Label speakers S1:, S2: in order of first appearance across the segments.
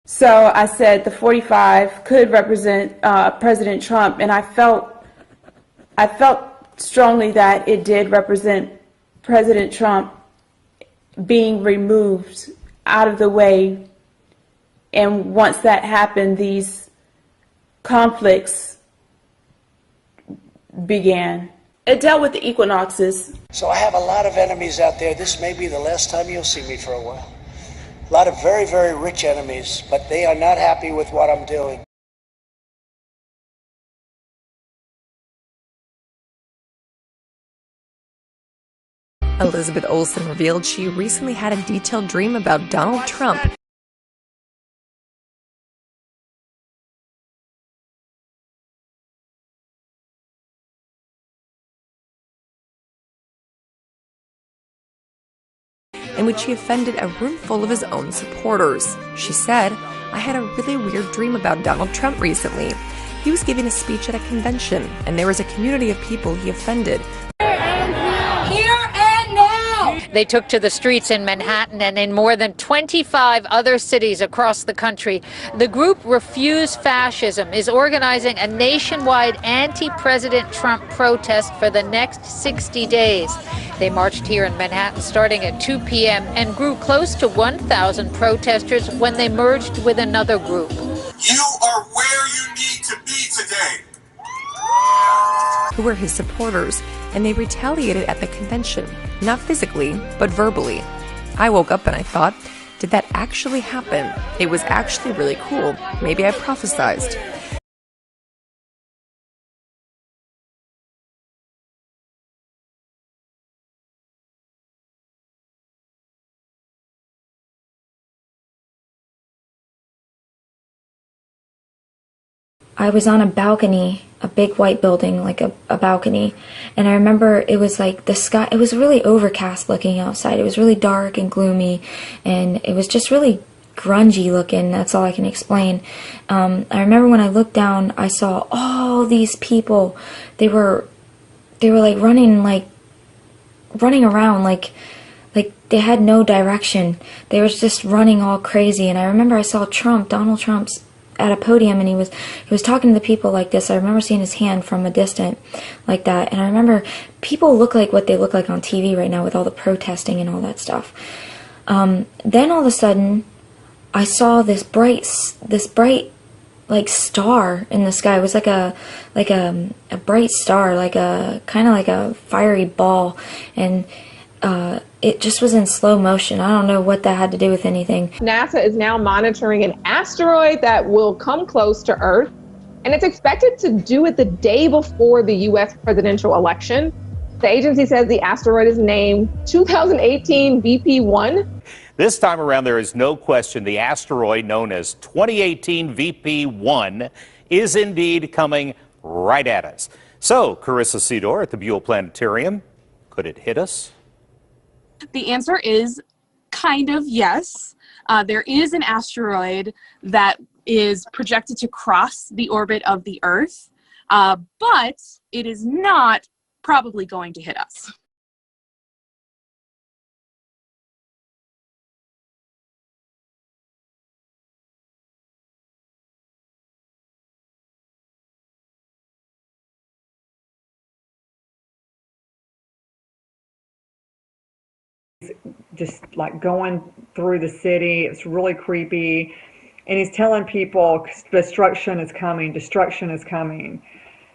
S1: So I said the 45 could represent President Trump, and I felt strongly that it did represent President Trump being removed out of the way. And once that happened, these conflicts began. It dealt with the equinoxes.
S2: So I have a lot of enemies out there. This may be the last time you'll see me for a while. A lot of very, very rich enemies, but they are not happy with what I'm doing.
S3: Elizabeth Olsen revealed she recently had a detailed dream about Donald Trump. In which he offended a room full of his own supporters. She said, "I had a really weird dream about Donald Trump recently. He was giving a speech at a convention, and there was a community of people he offended.
S4: They took to the streets in Manhattan and in more than 25 other cities across the country. The group Refuse Fascism is organizing a nationwide anti-President Trump protest for the next 60 days. They marched here in Manhattan starting at 2 p.m. and grew close to 1,000 protesters when they merged with another group.
S5: You are where you need to be today.
S3: Who were his supporters, and they retaliated at the convention, not physically, but verbally. I woke up and I thought, did that actually happen? It was actually really cool. Maybe I prophesized.
S6: I was on a balcony, a big white building, like a balcony, and I remember it was like the sky, it was really overcast looking outside. It was really dark and gloomy, and it was just really grungy looking. That's all I can explain. I remember when I looked down, I saw all these people. They were like running around like they had no direction. They were just running all crazy. And I remember I saw Donald Trump's at a podium, and he was talking to the people like this. I remember seeing his hand from a distance like that, and I remember people look like what they look like on TV right now with all the protesting and all that stuff. Then all of a sudden, I saw this bright like star in the sky. It was like a bright star, like a kind of like a fiery ball, and it just was in slow motion. I don't know what that had to do with anything.
S7: NASA is now monitoring an asteroid that will come close to Earth, and it's expected to do it the day before the U.S. presidential election. The agency says the asteroid is named 2018 VP1.
S8: This time around, there is no question the asteroid known as 2018 VP1 is indeed coming right at us. So, Carissa Sidor at the Buell Planetarium, could it hit us?
S9: The answer is kind of yes. There is an asteroid that is projected to cross the orbit of the Earth, but it is not probably going to hit us.
S10: Just like going through the city, it's really creepy, and he's telling people destruction is coming, destruction is coming.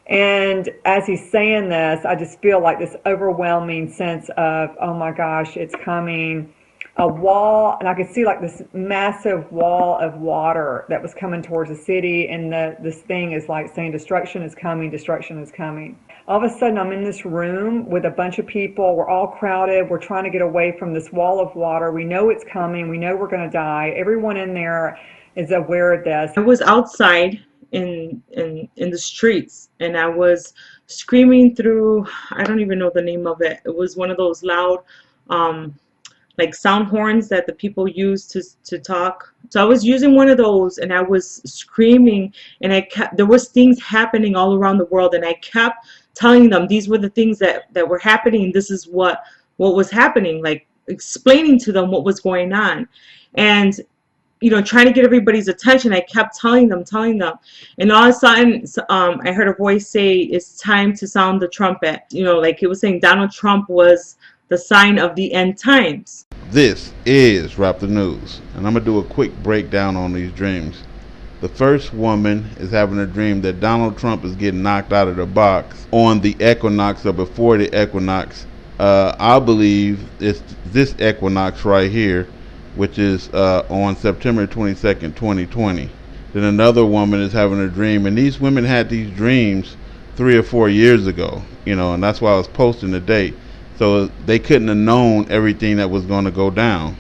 S10: And as he's saying this, I just feel like this overwhelming sense of, oh my gosh, it's coming. A wall, and I could see like this massive wall of water that was coming towards the city, and this thing is like saying destruction is coming, destruction is coming. All of a sudden I'm in this room with a bunch of people. We're all crowded. We're trying to get away from this wall of water. We know it's coming. We know we're going to die. Everyone in there is aware of this.
S11: I was outside in the streets, and I was screaming through, I don't even know the name of it. It was one of those loud like sound horns that the people use to talk. So I was using one of those, and I was screaming, and there was things happening all around the world, and I kept telling them these were the things that were happening. This is what was happening, like explaining to them what was going on. And trying to get everybody's attention. I kept telling them, and all of a sudden, I heard a voice say, "It's time to sound the trumpet." Like it was saying Donald Trump was the sign of the end times.
S12: This is Raptor News, and I'm going to do a quick breakdown on these dreams. The first woman is having a dream that Donald Trump is getting knocked out of the box on the equinox or before the equinox. I believe it's this equinox right here, which is on September 22nd, 2020. Then another woman is having a dream, and these women had these dreams 3 or 4 years ago, and that's why I was posting the date. So they couldn't have known everything that was going to go down,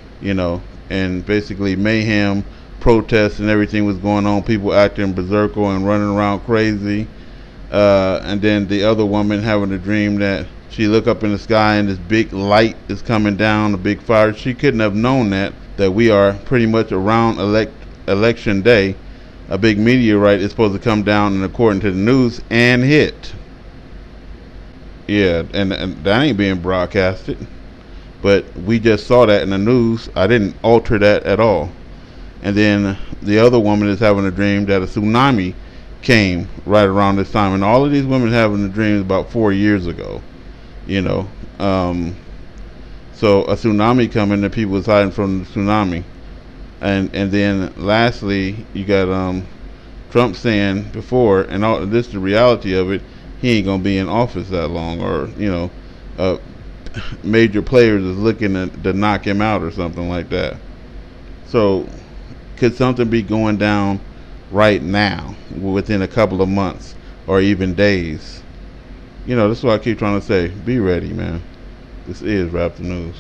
S12: and basically mayhem, protests, and everything was going on. People acting berserker and running around crazy. And then the other woman having a dream that she looked up in the sky and this big light is coming down, a big fire. She couldn't have known that we are pretty much around election day. A big meteorite is supposed to come down, and according to the news, and hit. Yeah, and that ain't being broadcasted. But we just saw that in the news. I didn't alter that at all. And then the other woman is having a dream that a tsunami came right around this time. And all of these women having the dreams about 4 years ago, So a tsunami coming, and people was hiding from the tsunami. And then lastly, you got Trump saying before, and all this is the reality of it, he ain't gonna be in office that long, or major players is looking to knock him out or something like that. So could something be going down right now within a couple of months or even days? This is what I keep trying to say. Be ready, man. This is Raptor News.